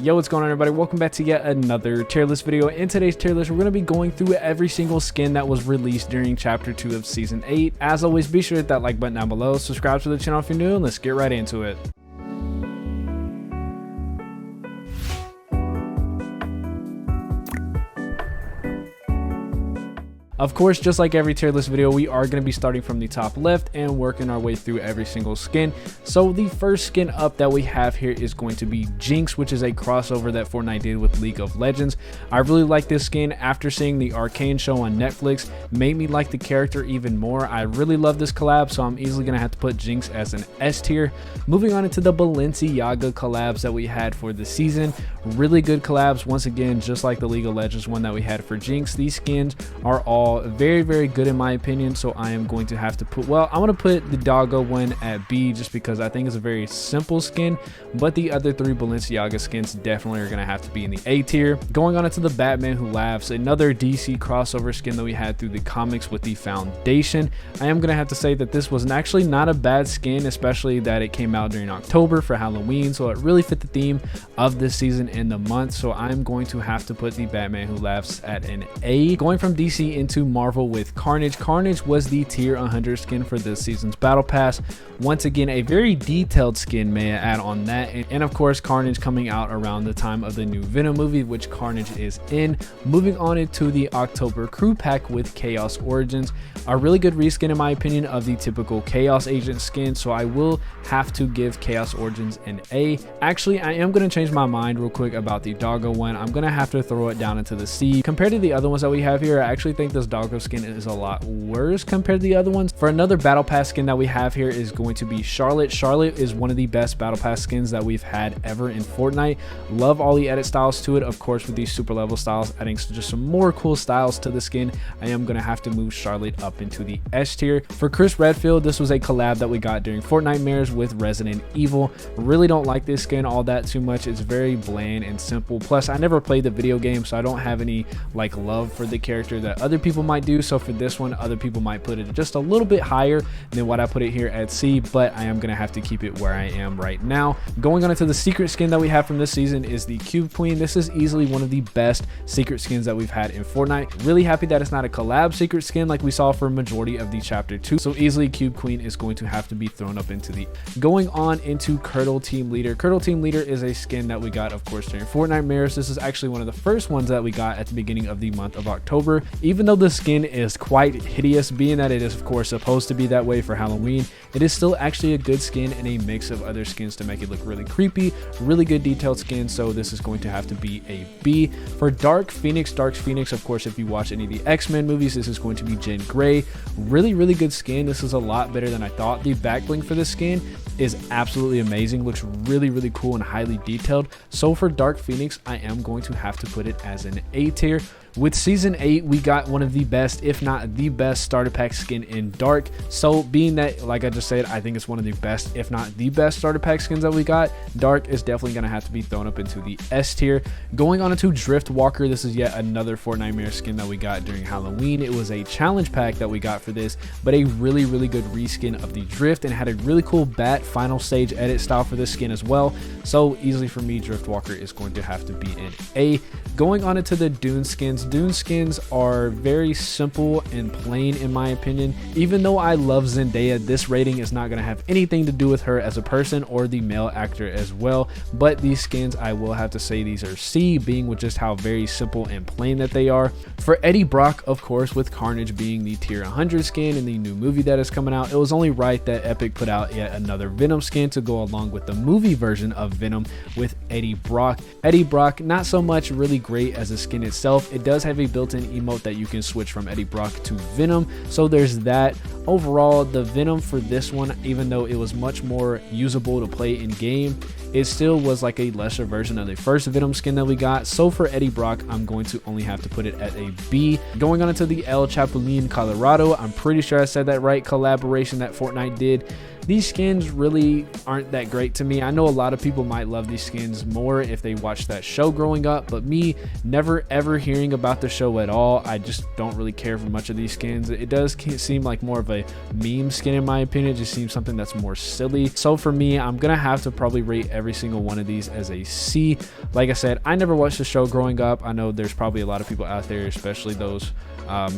Yo, what's going on, everybody? Welcome back to yet another tier list video. In today's tier list, we're going to be going through every single skin that was released during chapter 2 of season 8. As always, be sure to hit that like button down below, subscribe to the channel if you're new, and let's get right into it. Of course, just like every tier list video, we are going to be starting from the top left and working our way through every single skin. So the first skin up that we have here is going to be Jynx, which is a crossover that Fortnite did with League of Legends. I really like this skin. After seeing the Arcane show on Netflix, made me like the character even more. I really love this collab, so I'm easily going to have to put Jynx as an S tier. Moving on into the Balenciaga collabs that we had for the season. Really good collabs. Once again, just like the League of Legends one that we had for Jynx, these skins are all very good in my opinion, so I am going to have to put, well, I'm going to put the Doggo one at B just because I think it's a very simple skin, but the other three Balenciaga skins definitely are going to have to be in the A tier. Going on into the Batman Who Laughs, another DC crossover skin that we had through the comics with the Foundation. I am going to have to say that this was actually not a bad skin, especially that it came out during October for Halloween, so it really fit the theme of this season and the month, so I'm going to have to put the Batman Who Laughs at an A. Going from DC into Marvel with Carnage. Carnage was the tier 100 skin for this season's battle pass. Once again, a very detailed skin, may I add on that, and of course Carnage coming out around the time of the new Venom movie, which Carnage is in. Moving on into the October crew pack with Chaos Origins, a really good reskin in my opinion of the typical Chaos Agent skin, so I will have to give Chaos Origins an A. Actually, I am going to change my mind real quick about the Doggo one. I'm going to have to throw it down into the C. Compared to the other ones that we have here, I actually think this Doggo skin is a lot worse compared to the other ones. For another battle pass skin that we have here is going to be Charlotte. Charlotte is one of the best battle pass skins that we've had ever in Fortnite. Love all the edit styles to it, of course, with these super level styles adding just some more cool styles to the skin. I am going to have to move Charlotte up into the S tier. For Chris Redfield, this was a collab that we got during Fortnitemares with Resident Evil. Really don't like this skin all that too much. It's very bland and simple, plus I never played the video game, so I don't have any like love for the character that other people might do. So for this one, other people might put it just a little bit higher than what I put it here at C, but I am going to have to keep it where I am right now. Going on into the secret skin that we have from this season is the Cube Queen. This is easily one of the best secret skins that we've had in Fortnite. Really happy that it's not a collab secret skin like we saw for a majority of the chapter 2, so easily Cube Queen is going to have to be thrown up into the. Going on into Curdle Team Leader. Curdle Team Leader is a skin that we got, of course, during Fortnitemares. This is actually one of the first ones that we got at the beginning of the month of October. Even though the skin is quite hideous, being that it is of course supposed to be that way for Halloween, it is still actually a good skin and a mix of other skins to make it look really creepy. Really good detailed skin, so this is going to have to be a B. For Dark Phoenix, of course, if you watch any of the X-Men movies, this is going to be Jean Grey. Really good skin. This is a lot better than I thought. The back bling for this skin is absolutely amazing, looks really cool and highly detailed. So for Dark Phoenix, I am going to have to put it as an A tier. With season 8, we got one of the best, if not the best, starter pack skin in Dark. So being that, like I just said, I think it's one of the best, if not the best starter pack skins that we got, Dark is definitely going to have to be thrown up into the S tier. Going on into Drift Walker, this is yet another Fortnitemares skin that we got during Halloween. It was a challenge pack that we got for this, but a really good reskin of the Drift, and had a really cool bat final stage edit style for this skin as well. So easily for me, Drift Walker is going to have to be an A. Going on into the Dune Skins. Dune Skins are very simple and plain in my opinion. Even though I love Zendaya, this rating is not going to have anything to do with her as a person or the male actor as well. But these skins, I will have to say these are C, being with just how very simple and plain that they are. For Eddie Brock, of course, with Carnage being the tier 100 skin in the new movie that is coming out, it was only right that Epic put out yet another Venom skin to go along with the movie version of Venom with Eddie Brock. Eddie Brock, not so much really great as a skin itself. It does have a built-in emote that you can switch from Eddie Brock to Venom, so there's that. Overall, the Venom for this one, even though it was much more usable to play in game, it still was like a lesser version of the first Venom skin that we got. So for Eddie Brock, I'm going to only have to put it at a B. Going on into the El Chapulín Colorado, I'm pretty sure I said that right, collaboration that Fortnite did. These skins really aren't that great to me. I know a lot of people might love these skins more if they watched that show growing up, but me, never ever hearing about the show at all, I just don't really care for much of these skins. It does seem like more of a meme skin in my opinion. It just seems something that's more silly. So for me, I'm gonna have to probably rate every single one of these as a C. Like I said, I never watched the show growing up. I know there's probably a lot of people out there, especially those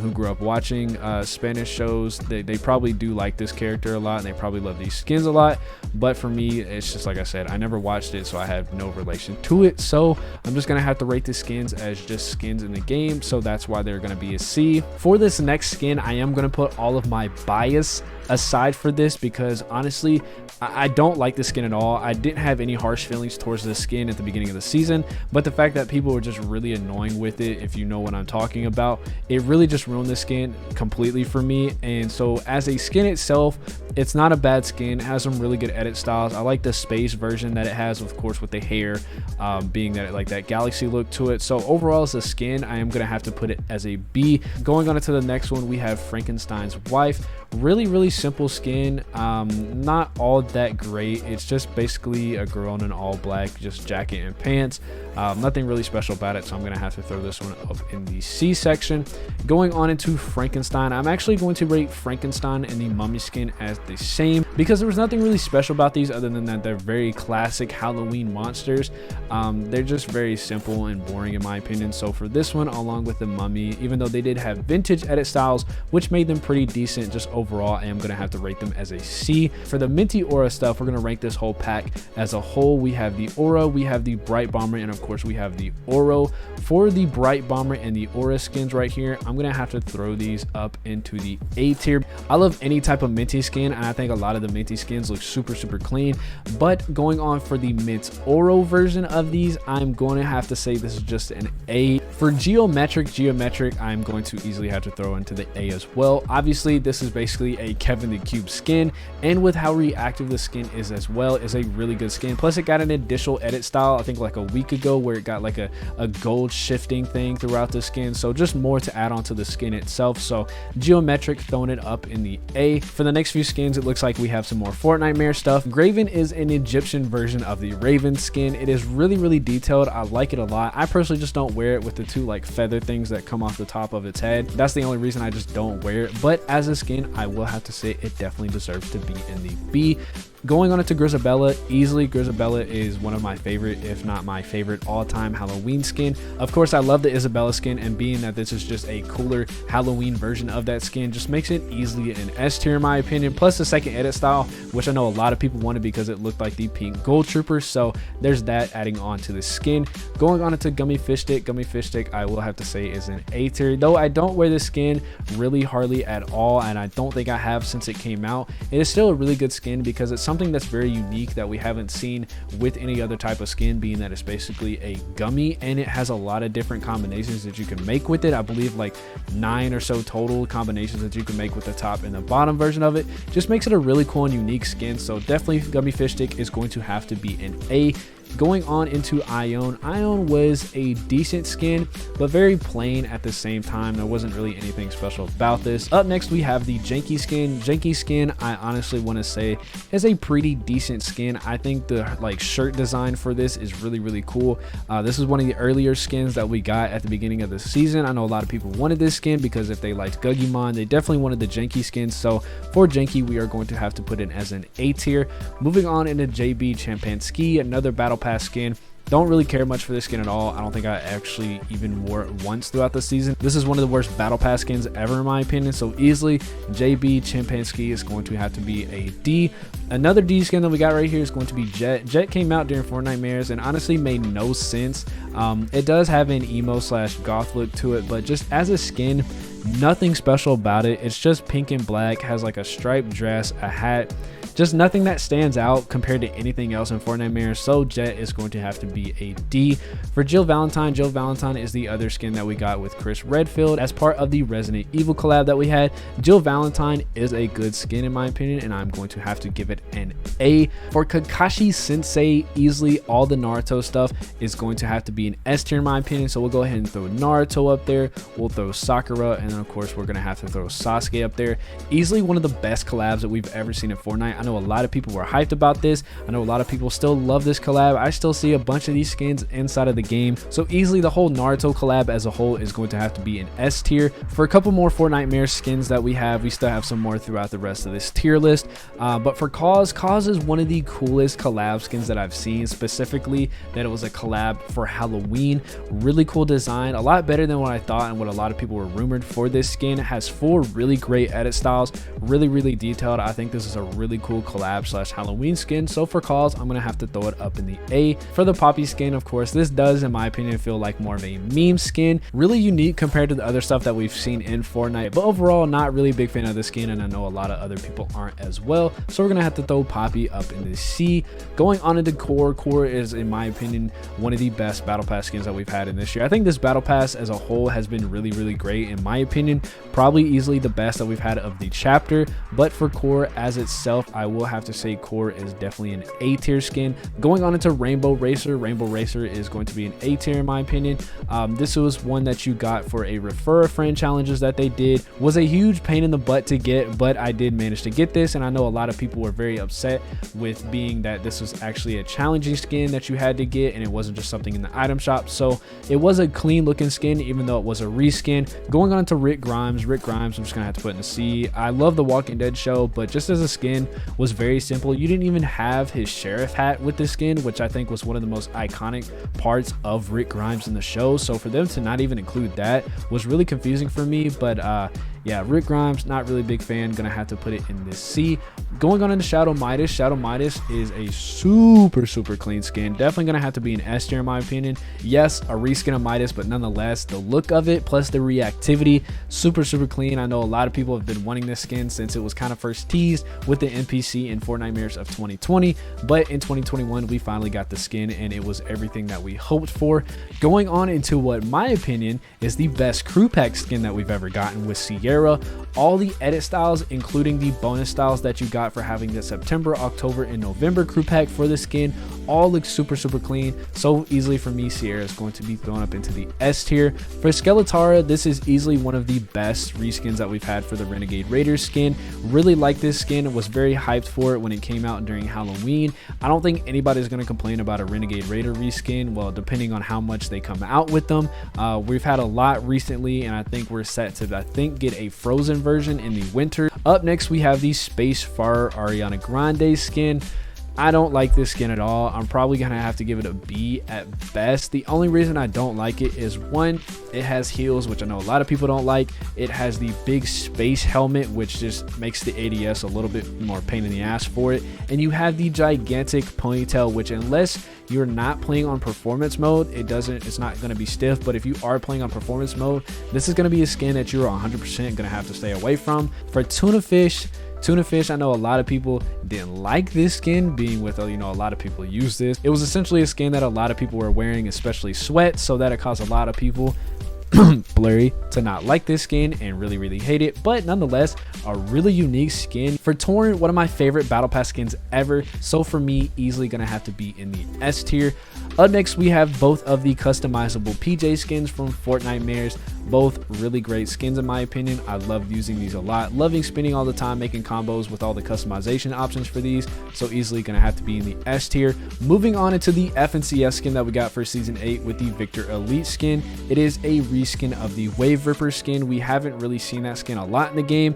who grew up watching Spanish shows. They probably do like this character a lot, and they probably love these skins a lot. But for me, it's just like I said, I never watched it, so I have no relation to it. So I'm just gonna have to rate the skins as just skins in the game, so that's why they're gonna be a C. For this next skin, I am gonna put all of my bias aside for this, because honestly, I don't like this skin at all. I didn't have any harsh feelings towards this skin at the beginning of the season, but the fact that people were just really annoying with it, if you know what I'm talking about, it really just ruined the skin completely for me. And so as a skin itself, it's not a bad skin. It has some really good edit styles. I like the space version that it has, of course, with the hair being that like that galaxy look to it. So overall, as a skin, I am gonna have to put it as a B. Going on to the next one, we have Frankenstein's wife. Really simple skin, not all that great. It's just basically a girl in an all black just jacket and pants. Nothing really special about it, so I'm gonna have to throw this one up in the C section. Going on into Frankenstein, I'm actually going to rate Frankenstein and the mummy skin as the same, because there was nothing really special about these other than that they're very classic Halloween monsters. They're just very simple and boring in my opinion. So for this one, along with the mummy, even though they did have vintage edit styles which made them pretty decent, just overall I am gonna have to rate them as a C. For the Minty Aura stuff, we're gonna rank this whole pack as a whole. We have the Aura, we have the Bright Bomber, and of course we have the Oro. For the Bright Bomber and the Aura skins right here, I'm gonna have to throw these up into the A tier. I love any type of Minty skin, and I think a lot of the Minty skins look super clean. But going on for the Mint Oro version of these, I'm going to have to say this is just an A. For geometric, I'm going to easily have to throw into the A as well. Obviously, this is basically a Kevin the Cube skin, and with how reactive the skin is as well, is a really good skin. Plus, it got an additional edit style, I think like a week ago, where it got like a gold shifting thing throughout the skin. So just more to add on to the skin itself. So geometric, throwing it up in the A. For the next few skins, it looks like we have some more Fortnitemares stuff. Graven is an Egyptian version of the Raven skin. It is really detailed. I like it a lot. I personally just don't wear it with the two like feather things that come off the top of its head. That's the only reason I just don't wear it. But as a skin, I will have to say it definitely deserves to be in the B. Going on into Grizzabella, easily Grizzabella is one of my favorite, if not my favorite all-time Halloween skin. Of course, I love the Isabella skin, and being that this is just a cooler Halloween version of that skin just makes it easily an S tier in my opinion. Plus the second edit style, which I know a lot of people wanted because it looked like the pink gold trooper. So there's that adding on to the skin. Going on into Gummy Fish Stick, I will have to say is an A tier. Though I don't wear this skin really hardly at all, and I don't think I have since it came out. It is still a really good skin because it's something that's very unique that we haven't seen with any other type of skin, being that it's basically a gummy and it has a lot of different combinations that you can make with it. I believe like 9 or so total combinations that you can make with the top and the bottom version of it. Just makes it a really cool and unique skin. So definitely Gummy Fish Stick is going to have to be an A. Going on into Ion was a decent skin, but very plain at the same time. There wasn't really anything special about this. Up next, we have the Jynx skin. Jynx skin, I honestly want to say, is a pretty decent skin. I think the like shirt design for this is really cool. This is one of the earlier skins that we got at the beginning of the season. I know a lot of people wanted this skin because if they liked Gugimon, they definitely wanted the Jynx skin. So for Jynx, we are going to have to put it as an A tier. Moving on into JB Champanski, another battle pass skin. Don't really care much for this skin at all. I don't think I actually even wore it once throughout the season. This is one of the worst battle pass skins ever in my opinion. So easily JB Champanski is going to have to be a D. Another D skin that we got right here is going to be Jet. Jet came out during Fortnitemares and honestly made no sense. It does have an emo / goth look to it, but just as a skin, nothing special about it. It's just pink and black, has like a striped dress, a hat, just nothing that stands out compared to anything else in Fortnitemares. So Jet is going to have to be a D. For Jill Valentine is the other skin that we got with Chris Redfield as part of the Resident Evil collab that we had. Jill Valentine is a good skin in my opinion, and I'm going to have to give it an A. For Kakashi Sensei, easily all the Naruto stuff is going to have to be an S tier in my opinion. So we'll go ahead and throw Naruto up there. We'll throw Sakura, and then of course we're going to have to throw Sasuke up there. Easily one of the best collabs that we've ever seen in Fortnite. I I know a lot of people were hyped about this. I know a lot of people still love this collab. I still see a bunch of these skins inside of the game. So easily the whole Naruto collab as a whole is going to have to be an S tier. For a couple more Fortnitemares skins that we still have some more throughout the rest of this tier list. But for Cause is one of the coolest collab skins that I've seen, specifically that it was a collab for Halloween. Really cool design, a lot better than what I thought and what a lot of people were rumored for this skin. It has 4 really great edit styles, really detailed. I think this is a really cool collab slash Halloween skin. So for Cause, I'm gonna have to throw it up in the A. For the Poppy skin, of course, this does, in my opinion, feel like more of a meme skin. Really unique compared to the other stuff that we've seen in Fortnite, but overall not really a big fan of this skin, and I know a lot of other people aren't as well. So we're gonna have to throw Poppy up in the C. Going on into Decor Core is, in my opinion, one of the best battle pass skins that we've had in this year. I think this battle pass as a whole has been really great, in my opinion. Probably easily the best that we've had of the chapter, but for Core as itself, I will have to say Core is definitely an A tier skin. Going on into Rainbow Racer is going to be an A tier in my opinion. This was one that you got for a refer a friend challenges that they did. Was a huge pain in the butt to get, but I did manage to get this, and I know a lot of people were very upset with being that this was actually a challenging skin that you had to get and it wasn't just something in the item shop. So it was a clean looking skin, even though it was a reskin. Going on to Rick Grimes, I'm just gonna have to put in the C. I love the Walking Dead show, but just as a skin was very simple. You didn't even have his sheriff hat with this skin, which I think was one of the most iconic parts of Rick Grimes in the show. So for them to not even include that was really confusing for me. But yeah, Rick Grimes, not really a big fan. Gonna have to put it in this C. Going on into Shadow Midas is a super clean skin. Definitely gonna have to be an S tier in my opinion. Yes, a reskin of Midas, but nonetheless, the look of it plus the reactivity, super clean. I know a lot of people have been wanting this skin since it was kind of first teased with the NPC in Fortnitemares of 2020, but in 2021 we finally got the skin and it was everything that we hoped for. Going on into what my opinion is the best crew pack skin that we've ever gotten with Sierra. All the edit styles, including the bonus styles that you got for having the September, October, and November crew pack for the skin, all look super clean. So easily for me, Sierra is going to be thrown up into the S tier. For Skeletara, this is easily one of the best reskins that we've had for the Renegade Raiders skin. Really like this skin, was very hyped for it when it came out during Halloween. I don't think anybody's going to complain about a Renegade Raider reskin, well, depending on how much they come out with them. We've had a lot recently, and I think we're set to, get a Frozen version in the winter. Up next, we have the Space Farer Ariana Grande skin. I don't like this skin at all. I'm probably gonna have to give it a B at best. The only reason I don't like it is, one, it has heels, which I know a lot of people don't like. It has the big space helmet, which just makes the ADS a little bit more pain in the ass for it. And you have the gigantic ponytail, which unless you're not playing on performance mode, it's not going to be stiff. But if you are playing on performance mode, this is going to be a skin that you're 100% going to have to stay away from. For Tuna Fish, I know a lot of people didn't like this skin, being with, a lot of people use this. It was essentially a skin that a lot of people were wearing, especially Sweat, so that it caused a lot of people blurry to not like this skin and really hate it, but nonetheless a really unique skin. For Torin, one of my favorite battle pass skins ever, so for me easily gonna have to be in the S tier. Up next, we have both of the customizable PJ skins from Fortnitemares. Both really great skins in my opinion. I love using these a lot, loving spinning all the time, making combos with all the customization options for these, so easily gonna have to be in the S tier. Moving on into the FNCS skin that we got for season 8 with the Victor Elite skin. It is a reskin of the Wave Ripper skin. We haven't really seen that skin a lot in the game,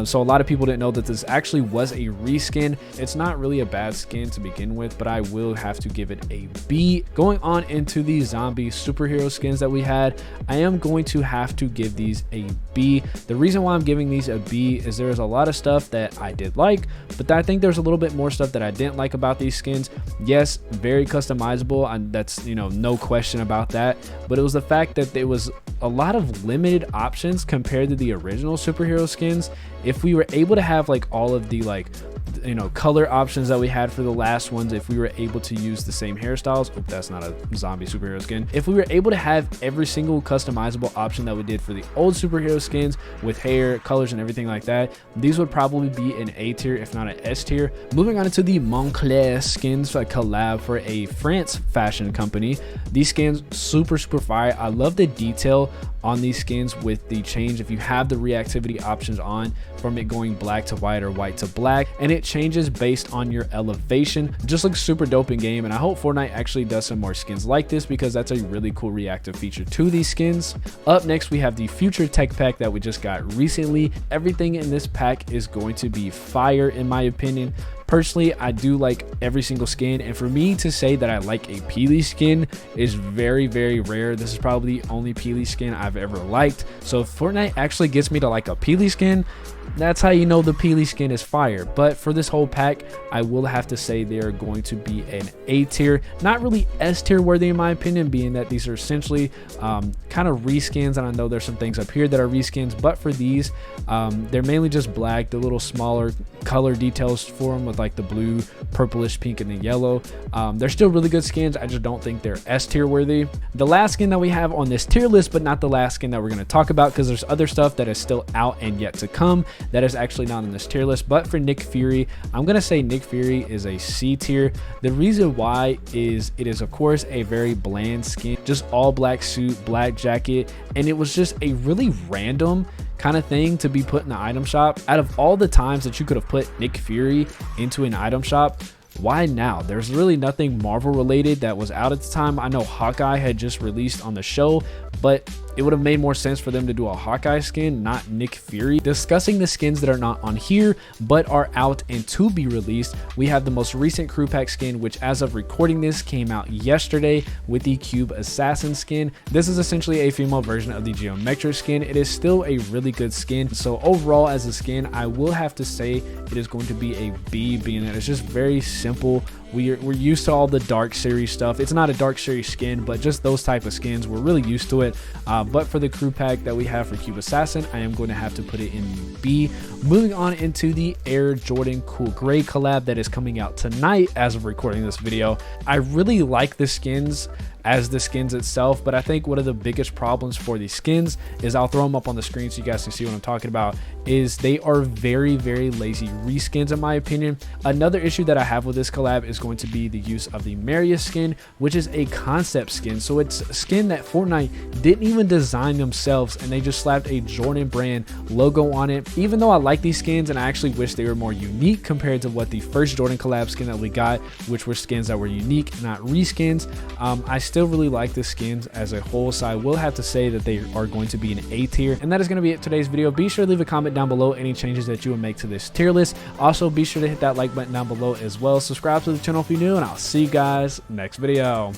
so a lot of people didn't know that this actually was a reskin. It's not really a bad skin to begin with, but I will have to give it a B. Going on into the zombie superhero skins that we had, I am going to have to give these a B. The reason why I'm giving these a B is there's a lot of stuff that I did like, but I think there's a little bit more stuff that I didn't like about these skins. Yes, very customizable, and that's, no question about that, but it was the fact that there was a lot of limited options compared to the original superhero skins. If we were able to have like all of the color options that we had for the last ones, if we were able to use the same hairstyles, that's not a zombie superhero skin, if we were able to have every single customizable option that we did for the old superhero skins with hair, colors, and everything like that, these would probably be an A tier, if not an S tier. Moving on into the Montclair Skins, a collab for a France fashion company. These skins super fire. I love the detail on these skins with the change. If you have the reactivity options on, from it going black to white or white to black, and it changes based on your elevation. Just looks super dope in game, and I hope Fortnite actually does some more skins like this, because that's a really cool reactive feature to these skins. Up next, we have the future tech pack that we just got recently. Everything in this pack is going to be fire in my opinion. Personally, I do like every single skin, and for me to say that I like a Peely skin is very, very rare. This is probably the only Peely skin I've ever liked. So if Fortnite actually gets me to like a Peely skin, that's how you know the Peely skin is fire. But for this whole pack, I will have to say they are going to be an A tier, not really S tier worthy in my opinion, being that these are essentially kind of reskins, and I know there's some things up here that are reskins, but for these, they're mainly just black, the little smaller color details for them with like the blue, purplish, pink, and the yellow. They're still really good skins. I just don't think they're S tier worthy. The last skin that we have on this tier list, but not the last skin that we're going to talk about, because there's other stuff that is still out and yet to come that is actually not on this tier list. But for Nick Fury, I'm going to say Nick Fury is a C tier. The reason why is it is of course a very bland skin, just all black suit, black jacket, and it was just a really random kind of thing to be put in the item shop. Out of all the times that you could have put Nick Fury into an item shop, why now? There's really nothing Marvel related that was out at the time. I know Hawkeye had just released on the show, but it would have made more sense for them to do a Hawkeye skin, not Nick Fury. Discussing the skins that are not on here but are out and to be released, we have the most recent crew pack skin, which as of recording this came out yesterday, with the Cube Assassin skin. This is essentially a female version of the Geometric skin. It is still a really good skin, so overall as a skin, I will have to say it is going to be a B, being that it's just very simple. We're used to all the Dark Series stuff. It's not a Dark Series skin, but just those type of skins, we're really used to it. But for the crew pack that we have for Cube Assassin, I am going to have to put it in B. Moving on into the Air Jordan Cool Gray collab that is coming out tonight as of recording this video. I really like the skins as the skins itself, but I think one of the biggest problems for these skins is, I'll throw them up on the screen so you guys can see what I'm talking about, is they are very, very lazy reskins in my opinion. Another issue that I have with this collab is going to be the use of the Marius skin, which is a concept skin. So it's a skin that Fortnite didn't even design themselves, and they just slapped a Jordan brand logo on it. Even though I like these skins and I actually wish they were more unique compared to what the first Jordan collab skin that we got, which were skins that were unique, not reskins, I still really like the skins as a whole, so I will have to say that they are going to be an A tier. And that is going to be it for today's video. Be sure to leave a comment down below any changes that you would make to this tier list. Also, be sure to hit that like button down below as well. Subscribe to the channel if you're new, and I'll see you guys next video.